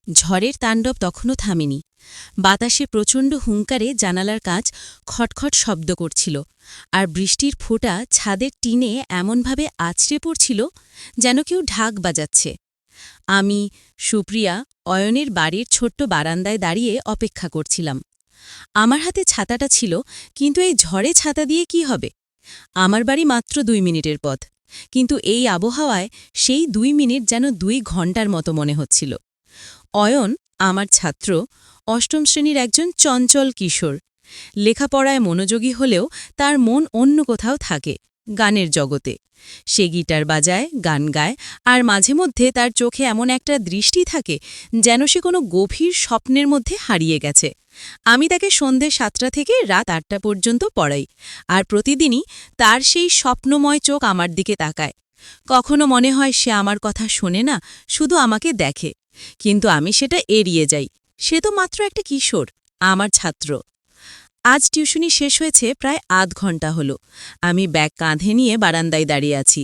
ঝড়ের তাণ্ডব তখনও থামেনি। বাতাসে প্রচণ্ড হুঙ্কারে জানালার কাঁচ খটখট শব্দ করছিল, আর বৃষ্টির ফোঁটা ছাদের টিনে এমনভাবে আছড়ে পড়ছিল যেন কেউ ঢাক বাজাচ্ছে। আমি, সুপ্রিয়া, অয়নের বাড়ির ছোট্ট বারান্দায় দাঁড়িয়ে অপেক্ষা করছিলাম। আমার হাতে ছাতাটা ছিল, কিন্তু এই ঝড়ে ছাতা দিয়ে কি হবে? আমার বাড়ি মাত্র ২ মিনিটের পথ, কিন্তু এই আবহাওয়ায় সেই ২ মিনিট যেন ২ ঘণ্টার মতো মনে হচ্ছিল। অয়ন, আমার ছাত্র, অষ্টম শ্রেণীর একজন চঞ্চল কিশোর। লেখাপড়ায় মনোযোগী হলেও তার মন অন্য কোথাও থাকে, গানের জগতে। সে গিটার বাজায়, গান গায়, আর মাঝে মধ্যে তার চোখে এমন একটা দৃষ্টি থাকে যেন সে কোনো গভীর স্বপ্নের মধ্যে হারিয়ে গেছে। আমি তাকে সন্ধে ৭টা থেকে রাত ৮টা পর্যন্ত পড়াই, আর প্রতিদিনই তার সেই স্বপ্নময় চোখ আমার দিকে তাকায়। কখনো মনে হয় সে আমার কথা শোনে না, শুধু আমাকে দেখে, কিন্তু আমি সেটা এড়িয়ে যাই। সে তো মাত্র একটা কিশোর, আমার ছাত্র। আজ টিউশনি শেষ হয়েছে প্রায় আধ ঘণ্টা হলো। আমি ব্যাগ কাঁধে নিয়ে বারান্দায় দাঁড়িয়ে আছি।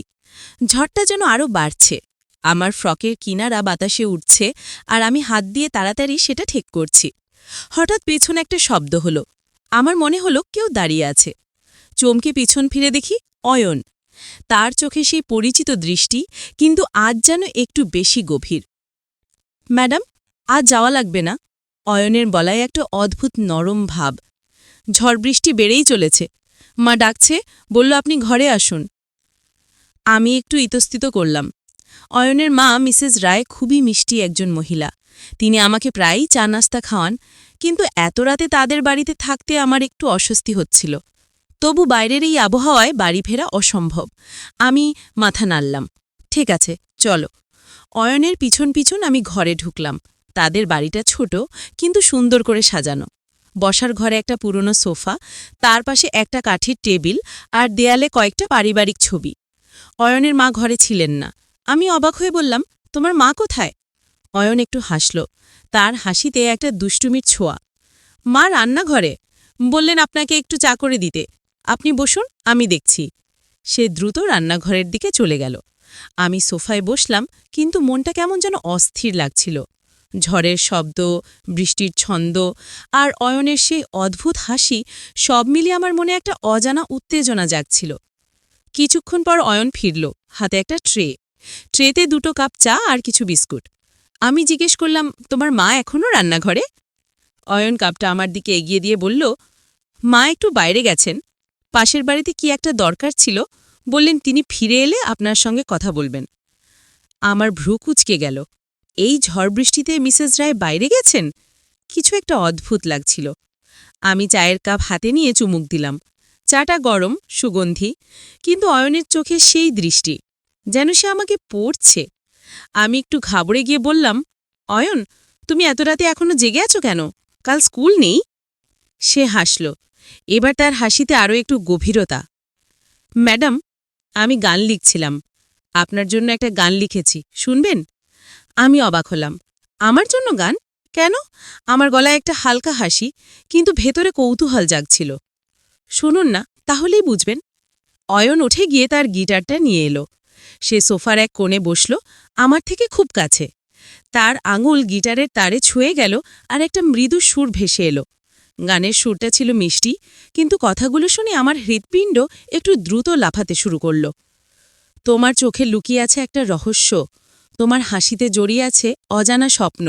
ঝড়টা যেন আরও বাড়ছে। আমার ফ্রকের কিনারা বাতাসে উঠছে, আর আমি হাত দিয়ে তাড়াতাড়ি সেটা ঠিক করছি। হঠাৎ পেছনে একটা শব্দ হলো। আমার মনে হলো কেউ দাঁড়িয়ে আছে। চমকে পিছন ফিরে দেখি অয়ন। তার চোখে সেই পরিচিত দৃষ্টি, কিন্তু আজ যেন একটু বেশি গভীর। ম্যাডাম, আজ যাওয়া লাগবে না? অয়নের গলায় একটা অদ্ভুত নরম ভাব। ঝড় বৃষ্টি বেড়েই চলেছে। মা ডাকছে, বলল আপনি ঘরে আসুন। আমি একটু ইতস্তত করলাম। অয়নের মা মিসেস রায় খুবই মিষ্টি একজন মহিলা। তিনি আমাকে প্রায়ই চা নাস্তা খাওয়ান, কিন্তু এত রাতে তাদের বাড়িতে থাকতে আমার একটু অস্বস্তি হচ্ছিল। তবু বাইরের এই আবহাওয়ায় বাড়ি ফেরা অসম্ভব। আমি মাথা নাড়লাম। ঠিক আছে, চলো। অয়নের পিছন পিছন আমি ঘরে ঢুকলাম। তাদের বাড়িটা ছোট, কিন্তু সুন্দর করে সাজানো। বসার ঘরে একটা পুরনো সোফা, তার পাশে একটা কাঠের টেবিল, আর দেয়ালে কয়েকটা পারিবারিক ছবি। অয়নের মা ঘরে ছিলেন না। আমি অবাক হয়ে বললাম, তোমার মা কোথায়? অয়ন একটু হাসল। তার হাসিতে একটা দুষ্টুমির ছোঁয়া। মা রান্নাঘরে, বললেন আপনাকে একটু চা করে দিতে। আপনি বসুন, আমি দেখছি। সে দ্রুত রান্নাঘরের দিকে চলে গেল। আমি সোফায় বসলাম, কিন্তু মনটা কেমন যেন অস্থির লাগছিল। ঝড়ের শব্দ, বৃষ্টির ছন্দ, আর অয়নের সেই অদ্ভুত হাসি, সব মিলিয়ে আমার মনে একটা অজানা উত্তেজনা জাগছিল। কিছুক্ষণ পর অয়ন ফিরল, হাতে একটা ট্রেতে 2টো কাপ চা আর কিছু বিস্কুট। আমি জিজ্ঞেস করলাম, তোমার মা এখনও রান্নাঘরে? অয়ন কাপটা আমার দিকে এগিয়ে দিয়ে বলল, মা একটু বাইরে গেছেন, পাশের বাড়িতে কি একটা দরকার ছিল, বললেন তিনি ফিরে এলে আপনার সঙ্গে কথা বলবেন। আমার ভ্রু কুঁচকে গেল। এই ঝড় বৃষ্টিতে মিসেস রায় বাইরে গেছেন? কিছু একটা অদ্ভুত লাগছিল। আমি চায়ের কাপ হাতে নিয়ে চুমুক দিলাম। চাটা গরম, সুগন্ধি, কিন্তু অয়নের চোখে সেই দৃষ্টি, যেন সে আমাকে পড়ছে। আমি একটু ঘাবড়ে গিয়ে বললাম, অয়ন, তুমি এত রাতে এখনো জেগে আছো কেন? কাল স্কুল নেই? সে হাসল। এবার তার হাসিতে আরও একটু গভীরতা। ম্যাডাম, আমি গান লিখছিলাম। আপনার জন্য একটা গান লিখেছি, শুনবেন? আমি অবাক হলাম। আমার জন্য গান? কেন? আমার গলায় একটা হালকা হাসি, কিন্তু ভেতরে কৌতূহল জাগছিল। শুনুন না, তাহলেই বুঝবেন। অয়ন উঠে গিয়ে তার গিটারটা নিয়ে এলো। সে সোফার এক কোণে বসল, আমার থেকে খুব কাছে। তার আঙুল গিটারের তারে ছুঁয়ে গেল, আর একটা মৃদু সুর ভেসে এলো। গানের সুরটা ছিল মিষ্টি, কিন্তু কথাগুলো শুনে আমার হৃৎপিণ্ড একটু দ্রুত লাফাতে শুরু করল। তোমার চোখে লুকিয়ে আছে একটা রহস্য, তোমার হাসিতে জড়িয়ে আছে অজানা স্বপ্ন।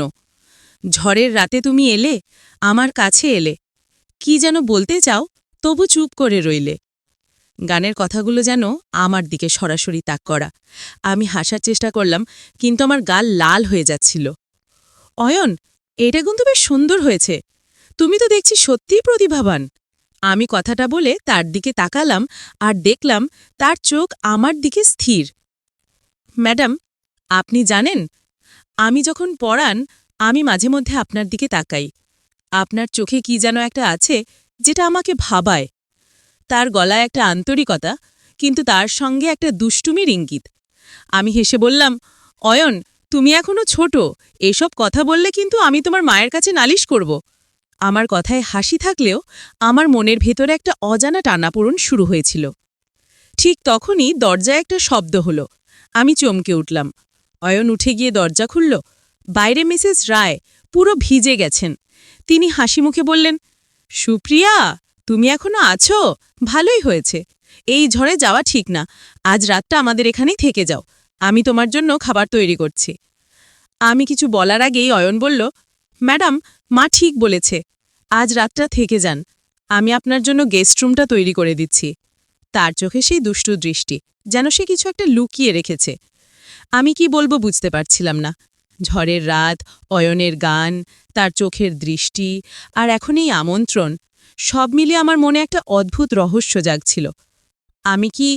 ঝড়ের রাতে তুমি এলে, আমার কাছে এলে, কি যেন বলতে চাও, তবু চুপ করে রইলে। গানের কথাগুলো যেন আমার দিকে সরাসরি তাক করা। আমি হাসার চেষ্টা করলাম, কিন্তু আমার গাল লাল হয়ে যাচ্ছিল। অয়ন, এটা কিন্তু বেশ সুন্দর হয়েছে। তুমি তো দেখছি সত্যিই প্রতিভাবান। আমি কথাটা বলে তার দিকে তাকালাম, আর দেখলাম তার চোখ আমার দিকে স্থির। ম্যাডাম, আপনি জানেন, আমি যখন পড়ান, আমি মাঝে মধ্যে আপনার দিকে তাকাই। আপনার চোখে কি যেন একটা আছে, যেটা আমাকে ভাবায়। তার গলায় একটা আন্তরিকতা, কিন্তু তার সঙ্গে একটা দুষ্টুমির ইঙ্গিত। আমি হেসে বললাম, অয়ন, তুমি এখনো ছোট, এসব কথা বললে কিন্তু আমি তোমার মায়ের কাছে নালিশ করব। আমার কথায় হাসি থাকলেও আমার মনের ভেতরে একটা অজানা টানাপোড়েন শুরু হয়েছিল। ঠিক তখনই দরজায় একটা শব্দ হলো। আমি চমকে উঠলাম। অয়ন উঠে গিয়ে দরজা খুলল। বাইরে মিসেস রায় পুরো ভিজে গেছেন। তিনি হাসিমুখে বললেন, সুপ্রিয়া, তুমি এখনো আছো? ভালোই হয়েছে। এই ঝড়ে যাওয়া ঠিক না। আজ রাতটা আমাদের এখানেই থেকে যাও। আমি তোমার জন্য খাবার তৈরি করছি। আমি কিছু বলার আগেই অয়ন বলল, ম্যাডাম, মা ঠিক বলেছে। আজ রাতটা থেকে যান। আমি আপনার জন্য গেস্ট রুমটা তৈরি করে দিচ্ছি। তার চোখে সেই দুষ্টু দৃষ্টি, যেন সে কিছু একটা লুকিয়ে রেখেছে। আমি কি বলবো বুঝতে পারছিলাম না। ঝড়ের রাত, অয়নের গান, তার চোখের দৃষ্টি, আর এখন এই আমন্ত্রণ, সব মিলিয়ে আমার মনে একটা অদ্ভুত রহস্য জাগছিল। আমি কি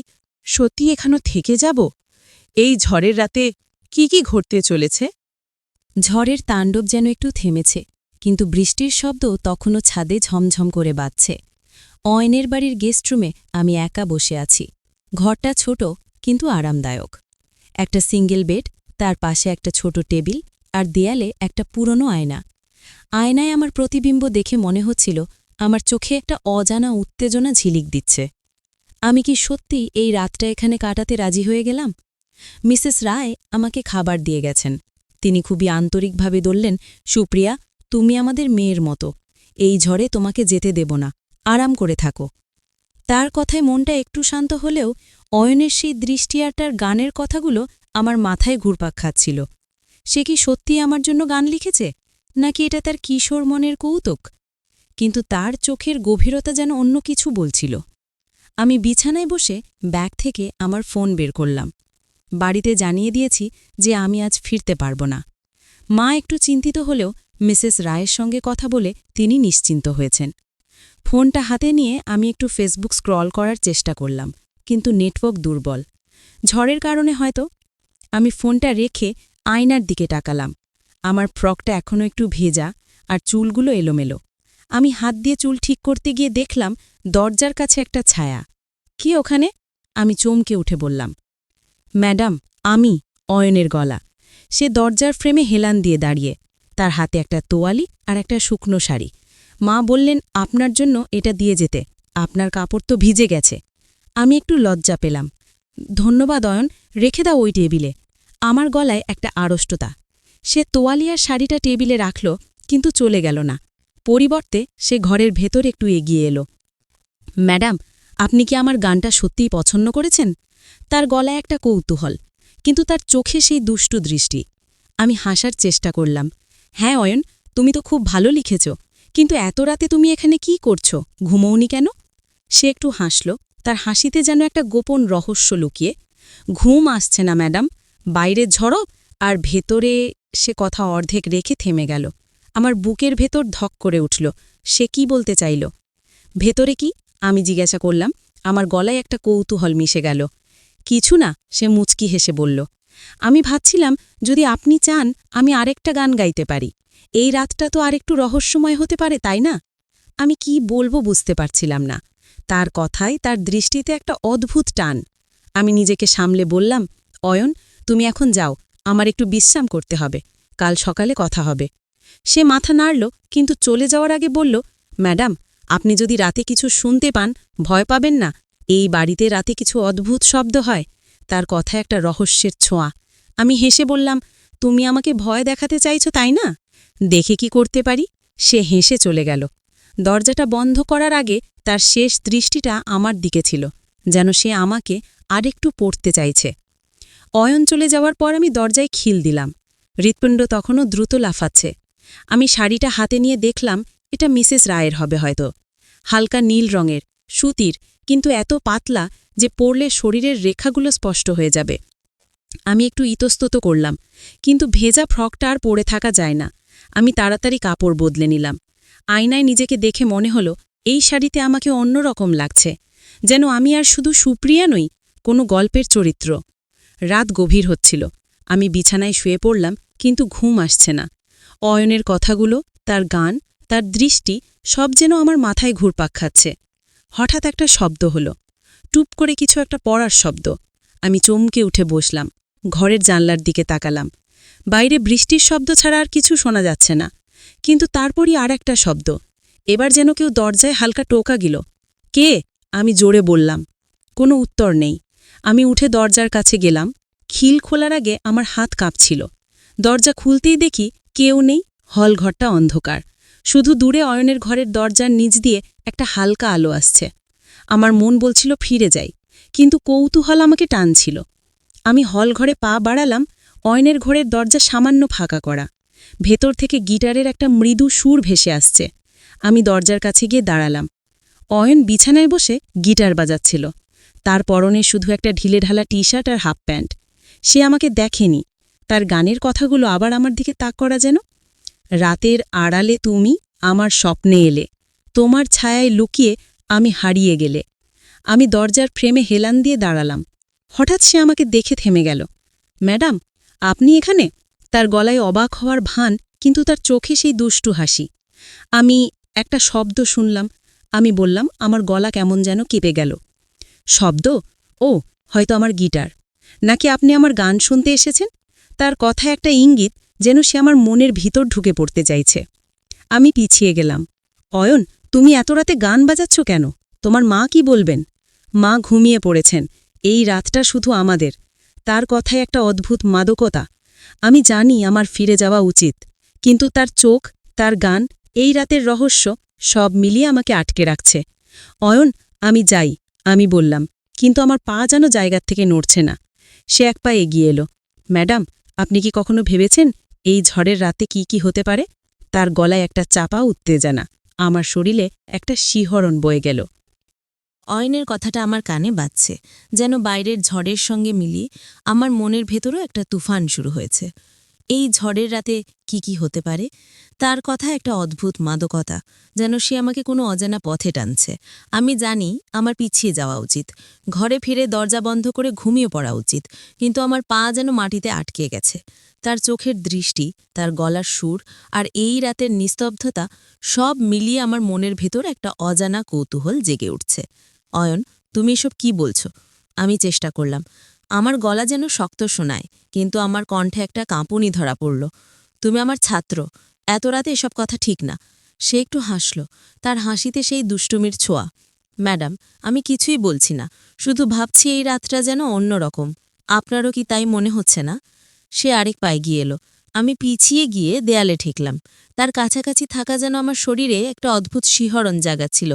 সত্যি এখানে থেকে যাব? এই ঝড়ের রাতে কি ঘটতে চলেছে? ঝড়ের তাণ্ডব যেন একটু থেমেছে, কিন্তু বৃষ্টির শব্দ তখনও ছাদে ঝমঝম করে বাজছে। অয়নের বাড়ির গেস্টরুমে আমি একা বসে আছি। ঘরটা ছোট কিন্তু আরামদায়ক। একটা সিঙ্গেল বেড, তার পাশে একটা ছোট টেবিল, আর দেয়ালে একটা পুরনো আয়না। আয়নায় আমার প্রতিবিম্ব দেখে মনে হচ্ছিল আমার চোখে একটা অজানা উত্তেজনা ঝিলিক দিচ্ছে। আমি কি সত্যি এই রাতটা এখানে কাটাতে রাজি হয়ে গেলাম? মিসেস রায় আমাকে খাবার দিয়ে গেছেন। তিনি খুবই আন্তরিকভাবে বললেন, সুপ্রিয়া, তুমি আমাদের মেয়ের মতো। এই ঝড়ে তোমাকে যেতে দেব না, আরাম করে থাকো। তার কথায় মনটা একটু শান্ত হলেও অয়নের সেই দৃষ্টি আর তার গানের কথাগুলো আমার মাথায় ঘুরপাক খাচ্ছিল। সে কি সত্যিই আমার জন্য গান লিখেছে, নাকি এটা তার কিশোর মনের কৌতুক? কিন্তু তার চোখের গভীরতা যেন অন্য কিছু বলছিল। আমি বিছানায় বসে ব্যাগ থেকে আমার ফোন বের করলাম। বাড়িতে জানিয়ে দিয়েছি যে আমি আজ ফিরতে পারব না। মা একটু চিন্তিত হলেও মিসেস রায়ের সঙ্গে কথা বলে তিনি নিশ্চিন্ত হয়েছেন। ফোনটা হাতে নিয়ে আমি একটু ফেসবুক স্ক্রল করার চেষ্টা করলাম, কিন্তু নেটওয়ার্ক দুর্বল। ঝড়ের কারণে হয়তো। আমি ফোনটা রেখে আয়নার দিকে তাকালাম। আমার ফ্রকটা এখনও একটু ভেজা, আর চুলগুলো এলোমেলো। আমি হাত দিয়ে চুল ঠিক করতে গিয়ে দেখলাম দরজার কাছে একটা ছায়া। কি ওখানে? আমি চমকে উঠে বললাম, ম্যাডাম, আমি। অয়নের গলা। সে দরজার ফ্রেমে হেলান দিয়ে দাঁড়িয়ে, তার হাতে একটা তোয়ালি আর একটা শুকনো শাড়ি। মা বললেন আপনার জন্য এটা দিয়ে যেতে, আপনার কাপড় তো ভিজে গেছে। আমি একটু লজ্জা পেলাম। ধন্যবাদ অয়ন, রেখে দাও ওই টেবিলে। আমার গলায় একটা আড়ষ্টতা। সে তোয়ালি আর শাড়িটা টেবিলে রাখল, কিন্তু চলে গেল না। পরিবর্তে সে ঘরের ভেতর একটু এগিয়ে এলো। ম্যাডাম, আপনি কি আমার গানটা সত্যিই পছন্দ করেছেন? তার গলায় একটা কৌতূহল, কিন্তু তার চোখে সেই দুষ্টু দৃষ্টি। আমি হাসার চেষ্টা করলাম। হ্যাঁ অয়ন, তুমি তো খুব ভালো লিখেছ, কিন্তু এত রাতে তুমি এখানে কি করছো? ঘুমোওনি কেন? সে একটু হাসল, তার হাসিতে যেন একটা গোপন রহস্য লুকিয়ে। ঘুম আসছে না ম্যাডাম, বাইরে ঝড়ো আর ভেতরে। সে কথা অর্ধেক রেখে থেমে গেল। আমার বুকের ভেতর ধক করে উঠল। সে কি বলতে চাইল? ভেতরে কি? আমি জিজ্ঞাসা করলাম। আমার গলায় একটা কৌতূহল মিশে গেল। কিছু না, সে মুচকি হেসে বলল। আমি ভাবছিলাম যদি আপনি চান আমি আরেকটা গান গাইতে পারি। এই রাতটা তো আরেকটু রহস্যময় হতে পারে, তাই না? আমি কি বলবো বুঝতে পারছিলাম না। তার কথায়, তার দৃষ্টিতে একটা অদ্ভুত টান। আমি নিজেকে সামলে বললাম, অয়ন, তুমি এখন যাও, আমার একটু বিশ্রাম করতে হবে, কাল সকালে কথা হবে। সে মাথা নাড়ল, কিন্তু চলে যাওয়ার আগে বলল, ম্যাডাম, আপনি যদি রাতে কিছু শুনতে পান, ভয় পাবেন না। এই বাড়িতে রাতে কিছু অদ্ভুত শব্দ হয়। তার কথায় একটা রহস্যের ছোঁয়া। আমি হেসে বললাম, তুমি আমাকে ভয় দেখাতে চাইছো, তাই না? দেখে কি করতে পারি? সে হেসে চলে গেল। দরজাটা বন্ধ করার আগে তার শেষ দৃষ্টিটা আমার দিকে ছিল, যেন সে আমাকে আরেকটু পড়তে চাইছে। অয়ন চলে যাওয়ার পর আমি দরজায় খিল দিলাম। হৃৎপিণ্ড তখনও দ্রুত লাফাচ্ছে। আমি শাড়িটা হাতে নিয়ে দেখলাম এটা মিসেস রায়ের হবে হয়তো। হালকা নীল রঙের, সুতির, কিন্তু এত পাতলা যে পরলে শরীরের রেখাগুলো স্পষ্ট হয়ে যাবে। আমি একটু ইতস্তত করলাম, কিন্তু ভেজা ফ্রকটা আর পরে থাকা যায় না। আমি তাড়াতাড়ি কাপড় বদলে নিলাম। আয়নায় নিজেকে দেখে মনে হলো এই শাড়িতে আমাকে অন্যরকম লাগছে, যেন আমি আর শুধু সুপ্রিয়া নই, কোনো গল্পের চরিত্র। রাত গভীর হচ্ছিল। আমি বিছানায় শুয়ে পড়লাম, কিন্তু ঘুম আসছে না। অয়নের কথাগুলো, তার গান, তার দৃষ্টি, সব যেন আমার মাথায় ঘুরপাক খাচ্ছে। হঠাৎ একটা শব্দ হলো, টুপ করে কিছু একটা পড়ার শব্দ। আমি চমকে উঠে বসলাম, ঘরের জানলার দিকে তাকালাম। বাইরে বৃষ্টির শব্দ ছাড়া আর কিছু শোনা যাচ্ছে না, কিন্তু তারপরই আর একটা শব্দ। এবার যেন কেউ দরজায় হালকা টোকা গেল। কে? আমি জোরে বললাম। কোনো উত্তর নেই। আমি উঠে দরজার কাছে গেলাম। খিল খোলার আগে আমার হাত কাঁপছিল। দরজা খুলতেই দেখি কেউ নেই, হলঘরটা অন্ধকার। শুধু দূরে অয়নের ঘরের দরজার নিচ দিয়ে একটা হালকা আলো আসছে। আমার মন বলছিল ফিরে যাই, কিন্তু কৌতূহল আমাকে টানছিল। আমি হলঘরে পা বাড়ালাম। অয়নের ঘরের দরজা সামান্য ফাঁকা করা। ভেতর থেকে গিটারের একটা মৃদু সুর ভেসে আসছে। আমি দরজার কাছে গিয়ে দাঁড়ালাম। অয়ন বিছানায় বসে গিটার বাজাচ্ছিল। তার পরনে শুধু একটা ঢিলেঢালা টি শার্ট আর হাফ প্যান্ট। সে আমাকে দেখেনি। তার গানের কথাগুলো আবার আমার দিকে তাক করা যেন। রাতের আড়ালে তুমি আমার স্বপ্নে এলে, তোমার ছায়ায় লুকিয়ে আমি হারিয়ে গেলে। আমি দরজার ফ্রেমে হেলান দিয়ে দাঁড়ালাম। হঠাৎ সে আমাকে দেখে থেমে গেল। ম্যাডাম, আপনি এখানে? তার গলায় অবাক হওয়ার ভান, কিন্তু তার চোখে সেই দুষ্টু হাসি। আমি একটা শব্দ শুনলাম। আমি বললাম, আমার গলা কেমন যেন কেঁপে গেল। শব্দ? ও, হয়তো আমার গিটার। নাকি আপনি আমার গান শুনতে এসেছেন? তার কথা একটা ইঙ্গিত, যেন সে আমার মনের ভিতর ঢুকে পড়তে চাইছে। আমি পিছিয়ে গেলাম। অয়ন, তুমি এত রাতে গান বাজাচ্ছ কেন? তোমার মা কি বলবেন? মা ঘুমিয়ে পড়েছেন। এই রাতটা শুধু আমাদের। তার কথায় একটা অদ্ভুত মাদকতা। আমি জানি আমার ফিরে যাওয়া উচিত, কিন্তু তার চোখ, তার গান, এই রাতের রহস্য সব মিলিয়ে আমাকে আটকে রাখছে। অয়ন, আমি যাই, আমি বললাম, কিন্তু আমার পা যেন জায়গার থেকে নড়ছে না। সে এক পা এগিয়ে এলো। ম্যাডাম, আপনি কি কখনো ভেবেছেন এই ঝড়ের রাতে কি কি হতে পারে? তার গলায় একটা চাপা উত্তেজনা। আমার শরীরে একটা শিহরণ বয়ে গেল। অয়নের কথাটা আমার কানে বাজছে, যেন বাইরের ঝড়ের সঙ্গে মিলিয়ে আমার মনের ভেতরও একটা তুফান শুরু হয়েছে। এই ঝড়ের রাতে কি কি হতে পারে? তার কথা একটা অদ্ভুত মাদকতা, যেন সে আমাকে কোনো অজানা পথে টানছে। আমি জানি আমার পিছিয়ে যাওয়া উচিত, ঘরে ফিরে দরজা বন্ধ করে ঘুমিয়ে পড়া উচিত, কিন্তু আমার পা যেন মাটিতে আটকে গেছে। তার চোখের দৃষ্টি, তার গলার সুর আর এই রাতের নিস্তব্ধতা সব মিলিয়ে আমার মনের ভেতর একটা অজানা কৌতূহল জেগে উঠছে। অয়ন, তুমি এসব কি বলছো? আমি চেষ্টা করলাম। আমার গলা যেন শক্ত শোনায়, কিন্তু আমার কণ্ঠে একটা কাঁপুনি ধরা পড়ল। তুমি আমার ছাত্র, এত রাতে এসব কথা ঠিক না। সে একটু হাসল, তার হাসিতে সেই দুষ্টুমির ছোঁয়া। ম্যাডাম, আমি কিছুই বলছি না, শুধু ভাবছি এই রাতটা যেন অন্যরকম। আপনারও কি তাই মনে হচ্ছে না? সে আরেক পায়ে গিয়ে এলো। আমি পিছিয়ে গিয়ে দেয়ালে ঠেকলাম। তার কাছাকাছি থাকা যেন আমার শরীরে একটা অদ্ভুত শিহরণ জাগাচ্ছিল।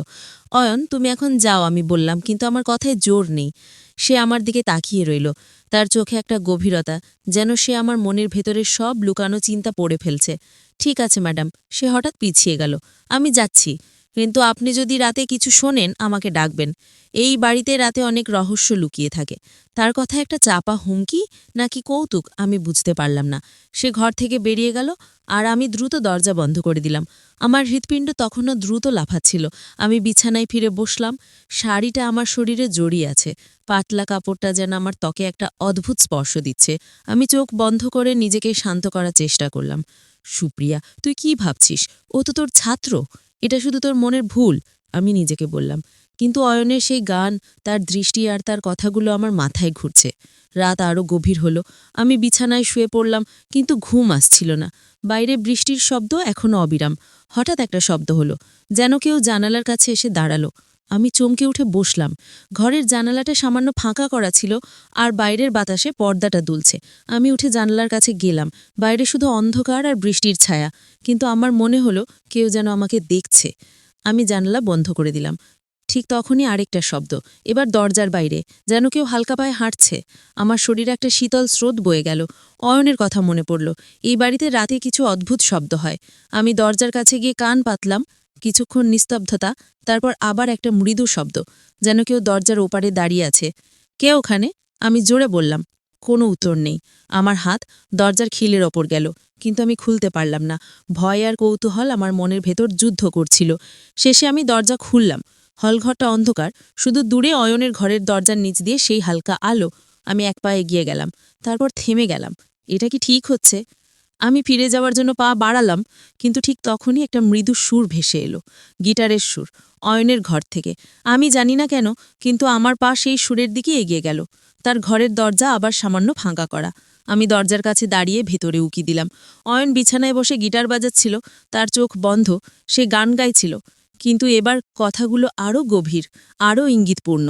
অয়ন, তুমি এখন যাও, আমি বললাম, কিন্তু আমার কথায় জোর নেই। সে আমার দিকে তাকিয়ে রইল। তার চোখে একটা গভীরতা, যেন সে আমার মনের ভেতরের সব লুকানো চিন্তা পড়ে ফেলছে। ঠিক আছে ম্যাডাম। সে হঠাৎ পিছিয়ে গেল। আমি যাচ্ছি, কিন্তু আপনি যদি রাতে কিছু শোনেন আমাকে ডাকবেন। এই বাড়িতে রাতে অনেক রহস্য লুকিয়ে থাকে। তার কথা একটা চাপা হুমকি নাকি কৌতুক আমি বুঝতে পারলাম না। সে ঘর থেকে বেরিয়ে গেল, আর আমি দ্রুত দরজা বন্ধ করে দিলাম। আমার হৃৎপিণ্ড তখনও দ্রুত লাফাচ্ছিল। আমি বিছানায় ফিরে বসলাম। শাড়িটা আমার শরীরে জড়িয়ে আছে। পাতলা কাপড়টা যেন আমার ত্বকে একটা অদ্ভুত স্পর্শ দিচ্ছে। আমি চোখ বন্ধ করে নিজেকে শান্ত করার চেষ্টা করলাম। সুপ্রিয়া, তুই কি ভাবছিস? ও তো তোর ছাত্র। এটা শুধু তোর মনের ভুল, আমি নিজেকে বললাম। কিন্তু অয়নের সেই গান, তার দৃষ্টি আর তার কথাগুলো আমার মাথায় ঘুরছে। রাত আরও গভীর হলো। আমি বিছানায় শুয়ে পড়লাম, কিন্তু ঘুম আসছিল না। বাইরে বৃষ্টির শব্দ এখনও অবিরাম। হঠাৎ একটা শব্দ হলো, যেন কেউ জানালার কাছে এসে দাঁড়ালো। আমি চমকে উঠে বসলাম। ঘরের জানালাটা সামান্য ফাঁকা করা ছিল, আর বাইরের বাতাসে পর্দাটা দুলছে। আমি উঠে জানালার কাছে গেলাম। বাইরে শুধু অন্ধকার আর বৃষ্টির ছায়া, কিন্তু আমার মনে হলো কেউ যেন আমাকে দেখছে। আমি জানালা বন্ধ করে দিলাম। ঠিক তখনই আরেকটা শব্দ, এবার দরজার বাইরে, যেন কেউ হালকা পায়ে হাঁটছে। আমার শরীরে একটা শীতল স্রোত বয়ে গেল। অয়নের কথা মনে পড়ল। এই বাড়িতে রাতে কিছু অদ্ভুত শব্দ হয়। আমি দরজার কাছে গিয়ে কান পাতলাম। কিছুক্ষণ নিস্তব্ধতা, তারপর আবার একটা মৃদু শব্দ, যেন কেউ দরজার ওপারে দাঁড়িয়ে আছে। কে ওখানে? আমি জোরে বললাম। কোনো উত্তর নেই। আমার হাত দরজার খিলের ওপর গেল, কিন্তু আমি খুলতে পারলাম না। ভয় আর কৌতূহল আমার মনের ভেতর যুদ্ধ করছিল। শেষে আমি দরজা খুললাম। হলঘরটা অন্ধকার, শুধু দূরে অয়নের ঘরের দরজার নিচ দিয়ে সেই হালকা আলো। আমি এক পা এগিয়ে গেলাম, তারপর থেমে গেলাম। এটা কি ঠিক হচ্ছে? আমি ফিরে যাওয়ার জন্য পা বাড়ালাম, কিন্তু ঠিক তখনই একটা মৃদু সুর ভেসে এলো, গিটারের সুর, অয়নের ঘর থেকে। আমি জানি না কেন, কিন্তু আমার পা সেই সুরের দিকে এগিয়ে গেল। তার ঘরের দরজা আবার সামান্য ফাঁকা করা। আমি দরজার কাছে দাঁড়িয়ে ভেতরে উকি দিলাম। অয়ন বিছানায় বসে গিটার বাজাচ্ছিল, তার চোখ বন্ধ। সে গান গাইছিল, কিন্তু এবার কথাগুলো আরও গভীর, আরও ইঙ্গিতপূর্ণ।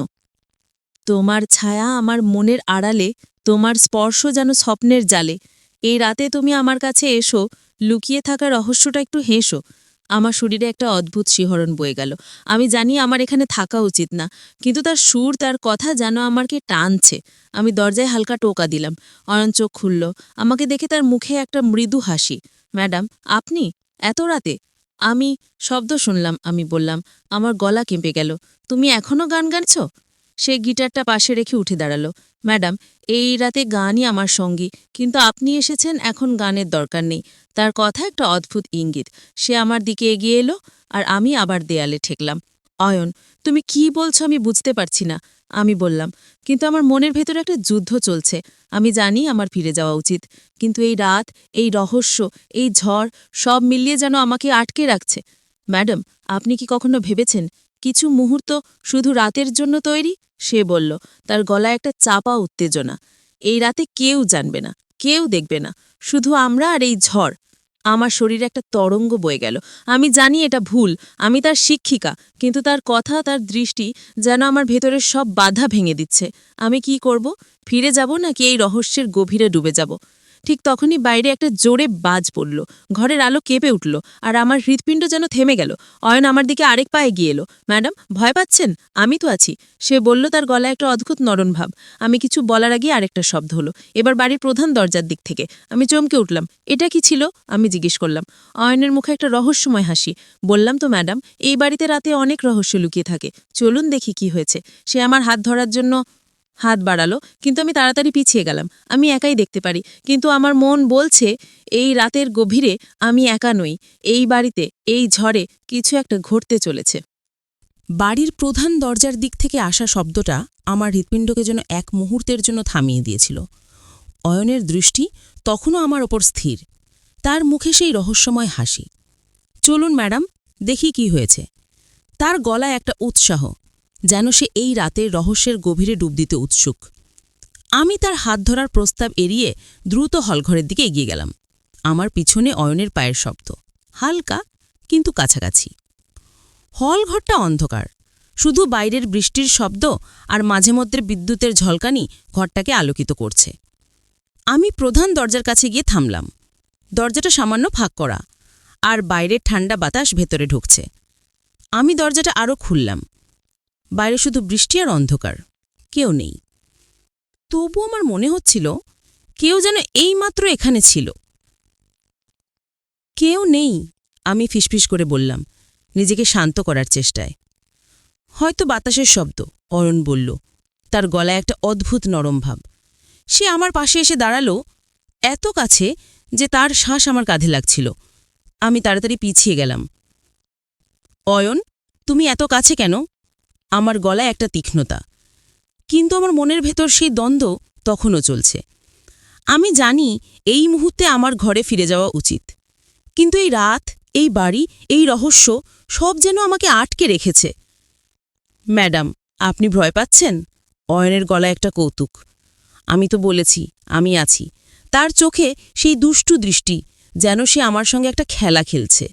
তোমার ছায়া আমার মনের আড়ালে, তোমার স্পর্শ যেন স্বপ্নের জালে। এই রাতে তুমি আমার কাছে এসো, লুকিয়ে থাকা রহস্যটা একটু হেসো। আমার শরীরে একটা অদ্ভুত শিহরণ বয়ে গেল। আমি জানি আমার এখানে থাকা উচিত না, কিন্তু তার সুর, তার কথা যেন আমাকে টানছে। আমি দরজায় হালকা টোকা দিলাম। অয়ন চোখ খুলল। আমাকে দেখে তার মুখে একটা মৃদু হাসি। ম্যাডাম, আপনি? এত রাতে? আমি শব্দ শুনলাম, আমি বললাম। আমার গলা কেঁপে গেল। তুমি এখনও গান গাইছ? সে গিটারটা পাশে রেখে উঠে দাঁড়ালো। ম্যাডাম, এই রাতে গানই আমার সঙ্গী, কিন্তু আপনি এসেছেন, এখন গানের দরকার নেই। তার কথা একটা অদ্ভুত ইঙ্গিত। সে আমার দিকে এগিয়ে এলো, আর আমি আবার দেয়ালে ঠেকলাম। অয়ন, তুমি কি বলছো আমি বুঝতে পারছি না, আমি বললাম। কিন্তু আমার মনের ভেতরে একটা যুদ্ধ চলছে। আমি জানি আমার ফিরে যাওয়া উচিত, কিন্তু এই রাত, এই রহস্য, এই ঝড়, সব মিলিয়ে যেন আমাকে আটকে রাখছে। ম্যাডাম, আপনি কি কখনো ভেবেছেন কিছু মুহূর্ত শুধু রাতের জন্য তৈরি? সে বলল, তার গলায় একটা চাপা উত্তেজনা। এই রাতে কেউ জানবে না, কেউ দেখবে না, শুধু আমরা আর এই ঝড়। আমার শরীরে একটা তরঙ্গ বয়ে গেল। আমি জানি এটা ভুল, আমি তার শিক্ষিকা, কিন্তু তার কথা, তার দৃষ্টি যেন আমার ভেতরের সব বাধা ভেঙে দিচ্ছে। আমি কি করব? ফিরে যাব নাকি এই রহস্যের গভীরে ডুবে যাব? ঠিক তখনই বাইরে একটা জোরে বাজ পড়ল। ঘরের আলো কেঁপে উঠল, আর আমার হৃৎপিণ্ড যেন থেমে গেল। অয়ন আমার দিকে আরেক পা এগিয়ে এলো। ম্যাডাম, ভয় পাচ্ছেন? আমি তো আছি, সে বলল, তার গলায় একটা অদ্ভুত নরম ভাব। আমি কিছু বলার আগে আরেকটা শব্দ হলো, এবার বাড়ির প্রধান দরজার দিক থেকে। আমি চমকে উঠলাম। এটা কি ছিল? আমি জিজ্ঞেস করলাম। অয়নের মুখে একটা রহস্যময় হাসি। বললাম তো ম্যাডাম, এই বাড়িতে রাতে অনেক রহস্য লুকিয়ে থাকে, চলুন দেখি কি হয়েছে। সে আমার হাত ধরার জন্য হাত বাড়ালো, কিন্তু আমি তাড়াতাড়ি পিছিয়ে গেলাম। আমি একাই দেখতে পারি, কিন্তু আমার মন বলছে এই রাতের গভীরে আমি একা নই। এই বাড়িতে, এই ঝড়ে কিছু একটা ঘটতে চলেছে। বাড়ির প্রধান দরজার দিক থেকে আসা শব্দটা আমার হৃৎপিণ্ডকে যেন এক মুহূর্তের জন্য থামিয়ে দিয়েছিল। অয়নের দৃষ্টি তখনও আমার ওপর স্থির, তার মুখে সেই রহস্যময় হাসি। চলুন ম্যাডাম, দেখি কি হয়েছে। তার গলায় একটা উৎসাহ, যেন সে এই রাতের রহস্যের গভীরে ডুব দিতে উৎসুক। আমি তার হাত ধরার প্রস্তাব এড়িয়ে দ্রুত হলঘরের দিকে এগিয়ে গেলাম। আমার পিছনে অয়নের পায়ের শব্দ, হালকা কিন্তু কাছাকাছি। হলঘরটা অন্ধকার, শুধু বাইরের বৃষ্টির শব্দ আর মাঝে মধ্যে বিদ্যুতের ঝলকানি ঘরটাকে আলোকিত করছে। আমি প্রধান দরজার কাছে গিয়ে থামলাম। দরজাটা সামান্য ফাঁক করা, আর বাইরের ঠান্ডা বাতাস ভেতরে ঢুকছে। আমি দরজাটা আরও খুললাম। বাইরে শুধু বৃষ্টি আর অন্ধকার, কেউ নেই। তবু আমার মনে হচ্ছিল কেউ যেন এইমাত্র এখানে ছিল। কেউ নেই, আমি ফিসফিস করে বললাম, নিজেকে শান্ত করার চেষ্টায়। হয়তো বাতাসের শব্দ, অরণ বলল, তার গলায় একটা অদ্ভুত নরম ভাব। সে আমার পাশে এসে দাঁড়ালো, এত কাছে যে তার শ্বাস আমার কাঁধে লাগছিল। আমি তাড়াতাড়ি পিছিয়ে গেলাম। অয়ন, তুমি এত কাছে কেন? আমার গলায় একটা তীক্ষ্ণতা, কিন্তু আমার মনের ভেতর সেই দ্বন্দ্ব তখনও চলছে। আমি জানি এই মুহূর্তে আমার ঘরে ফিরে যাওয়া উচিত, কিন্তু এই রাত, এই বাড়ি, এই রহস্য সব যেন আমাকে আটকে রেখেছে। ম্যাডাম, আপনি ভয় পাচ্ছেন? অয়নের গলায় একটা কৌতুক। আমি তো বলেছি আমি আছি। তার চোখে সেই দুষ্টু দৃষ্টি, যেন সে আমার সঙ্গে একটা খেলা খেলছে।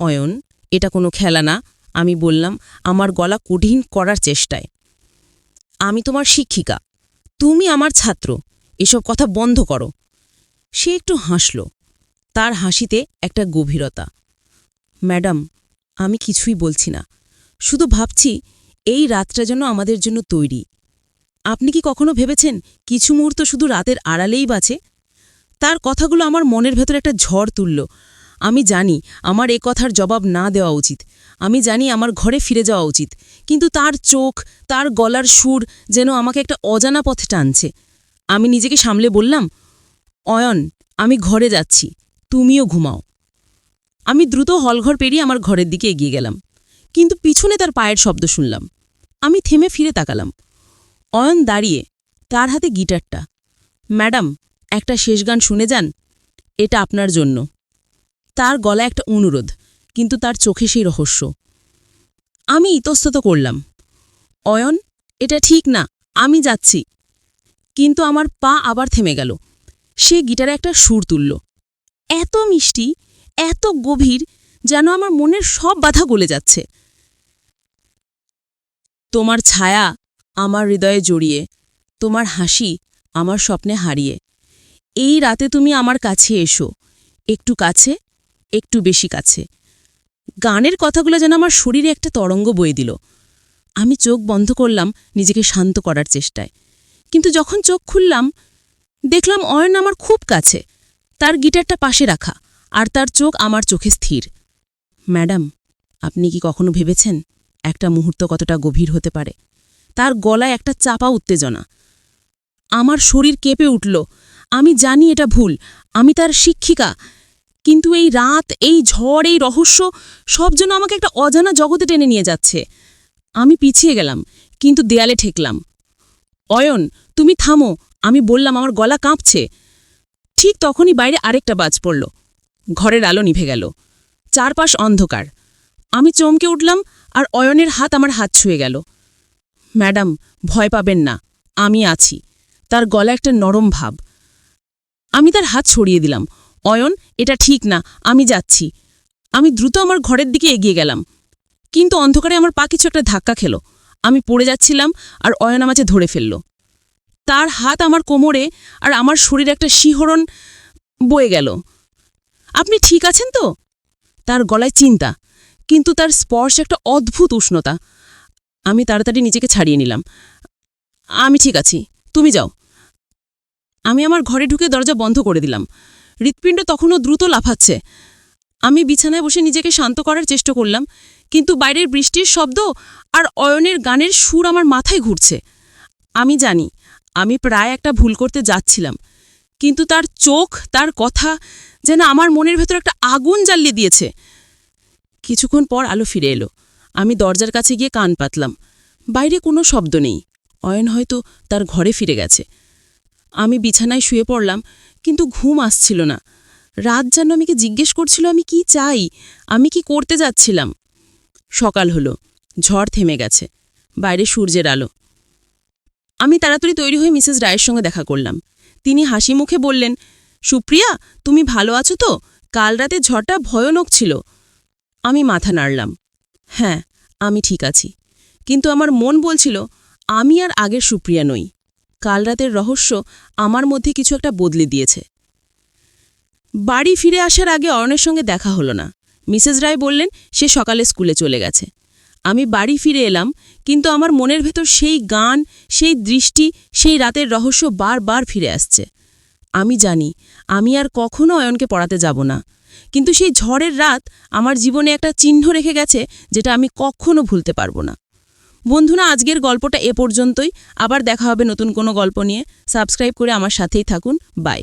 অয়ন, এটা কোনো খেলা না, আমি বললাম, আমার গলা কঠিন করার চেষ্টায়। আমি তোমার শিক্ষিকা, তুমি আমার ছাত্র, এসব কথা বন্ধ করো। সে একটু হাসল, তার হাসিতে একটা গভীরতা। ম্যাডাম, আমি কিছুই বলছি না, শুধু ভাবছি এই রাতটা যেন আমাদের জন্য তৈরি। আপনি কি কখনো ভেবেছেন কিছু মুহূর্ত শুধু রাতের আড়ালেই বাঁচে? তার কথাগুলো আমার মনের ভেতর একটা ঝড় তুলল। আমি জানি আমার এ কথার জবাব না দেওয়া উচিত, আমি জানি আমার ঘরে ফিরে যাওয়া উচিত, কিন্তু তার চোখ, তার গলার সুর যেন আমাকে একটা অজানা পথে টানছে। আমি নিজেকে সামলে বললাম, অয়ন, আমি ঘরে যাচ্ছি, তুমিও ঘুমাও। আমি দ্রুত হলঘর পেরিয়ে আমার ঘরের দিকে এগিয়ে গেলাম, কিন্তু পিছনে তার পায়ের শব্দ শুনলাম। আমি থেমে ফিরে তাকালাম। অয়ন দাঁড়িয়ে, তার হাতে গিটারটা। ম্যাডাম, একটা শেষ গান শুনে যান, এটা আপনার জন্য। তার গলায় একটা অনুরোধ, কিন্তু তার চোখে সেই রহস্য। আমি ইতস্তত করলাম, অয়ন, এটা ঠিক না, আমি যাচ্ছি। কিন্তু আমার পা আবার থেমে গেল। সে গিটারে একটা সুর তুলল, এত মিষ্টি, এত গভীর, যেন আমার মনের সব বাধা গলে যাচ্ছে। তোমার ছায়া আমার হৃদয়ে জড়িয়ে, তোমার হাসি আমার স্বপ্নে হারিয়ে, এই রাতে তুমি আমার কাছে এসো, একটু কাছে, একটু বেশি কাছে। গানের কথাগুলো যেন আমার শরীরে একটা তরঙ্গ বয়ে দিল। আমি চোখ বন্ধ করলাম নিজেকে শান্ত করার চেষ্টায়, কিন্তু যখন চোখ খুললাম দেখলাম অয়ন আমার খুব কাছে, তার গিটারটা পাশে রাখা, আর তার চোখ আমার চোখে স্থির। ম্যাডাম, আপনি কি কখনো ভেবেছেন একটা মুহূর্ত কতটা গভীর হতে পারে? তার গলায় একটা চাপা উত্তেজনা। আমার শরীর কেঁপে উঠল। আমি জানি এটা ভুল, আমি তার শিক্ষিকা, কিন্তু এই রাত, এই ঝড়, এই রহস্য সব যেন আমাকে একটা অজানা জগতে টেনে নিয়ে যাচ্ছে। আমি পিছিয়ে গেলাম, কিন্তু দেয়ালে ঠেকলাম। অয়ন, তুমি থামো, আমি বললাম, আমার গলা কাঁপছে। ঠিক তখনই বাইরে আরেকটা বাজ পড়ল। ঘরের আলো নিভে গেল, চারপাশ অন্ধকার। আমি চমকে উঠলাম, আর অয়নের হাত আমার হাত ছুঁয়ে গেল। ম্যাডাম, ভয় পাবেন না, আমি আছি। তার গলা একটা নরম ভাব। আমি তার হাত ছড়িয়ে দিলাম। অয়ন, এটা ঠিক না, আমি যাচ্ছি। আমি দ্রুত আমার ঘরের দিকে এগিয়ে গেলাম, কিন্তু অন্ধকারে আমার পা কিছু একটা ধাক্কা খেল। আমি পড়ে যাচ্ছিলাম, আর অয়ন আমাকে ধরে ফেলল। তার হাত আমার কোমরে, আর আমার শরীরে একটা শিহরণ বয়ে গেল। আপনি ঠিক আছেন তো? তার গলায় চিন্তা, কিন্তু তার স্পর্শে একটা অদ্ভুত উষ্ণতা। আমি তাড়াতাড়ি নিজেকে ছাড়িয়ে নিলাম। আমি ঠিক আছি, তুমি যাও। আমি আমার ঘরে ঢুকে দরজা বন্ধ করে দিলাম। হৃৎপিণ্ড তখনও দ্রুত লাফাচ্ছে। আমি বিছানায় বসে নিজেকে শান্ত করার চেষ্টা করলাম, কিন্তু বাইরের বৃষ্টির শব্দ আর অয়নের গানের সুর আমার মাথায় ঘুরছে। আমি জানি আমি প্রায় একটা ভুল করতে যাচ্ছিলাম, কিন্তু তার চোখ, তার কথা যেন আমার মনের ভেতর একটা আগুন জ্বালিয়ে দিয়েছে। কিছুক্ষণ পর আলো ফিরে এলো। আমি দরজার কাছে গিয়ে কান পাতলাম। বাইরে কোনো শব্দ নেই। অয়ন হয়তো তার ঘরে ফিরে গেছে। আমি বিছানায় শুয়ে পড়লাম, কিন্তু ঘুম আসছিল না। রাত যেন আমাকে জিজ্ঞেস করছিল আমি কি চাই, আমি কি করতে যাচ্ছিলাম। সকাল হলো, ঝড় থেমে গেছে, বাইরে সূর্যের আলো। আমি তাড়াতাড়ি তৈরি হয়ে মিসেস রায়ের সঙ্গে দেখা করলাম। তিনি হাসি মুখে বললেন, সুপ্রিয়া, তুমি ভালো আছো তো? কাল রাতে ঝড়টা ভয়ানক ছিল। আমি মাথা নাড়লাম। হ্যাঁ, আমি ঠিক আছি, কিন্তু আমার মন বলছিল আমি আর আগের সুপ্রিয়া নই। কাল রাতের রহস্য আমার মধ্যে কিছু একটা বদলে দিয়েছে। বাড়ি ফিরে আসার আগে অয়নের সঙ্গে দেখা হলো না। মিসেস রায় বললেন সে সকালে স্কুলে চলে গেছে। আমি বাড়ি ফিরে এলাম, কিন্তু আমার মনের ভেতর সেই গান, সেই দৃষ্টি, সেই রাতের রহস্য বারবার ফিরে আসছে। আমি জানি আমি আর কখনো অয়নকে পড়াতে যাব না, কিন্তু সেই ঝড়ের রাত আমার জীবনে একটা চিহ্ন রেখে গেছে, যেটা আমি কখনো ভুলতে পারবো না। বন্ধুরা, আজকের গল্পটা এ পর্যন্তই। আবার দেখা হবে নতুন কোনো গল্প নিয়ে। সাবস্ক্রাইব করে আমার সাথেই থাকুন। বাই।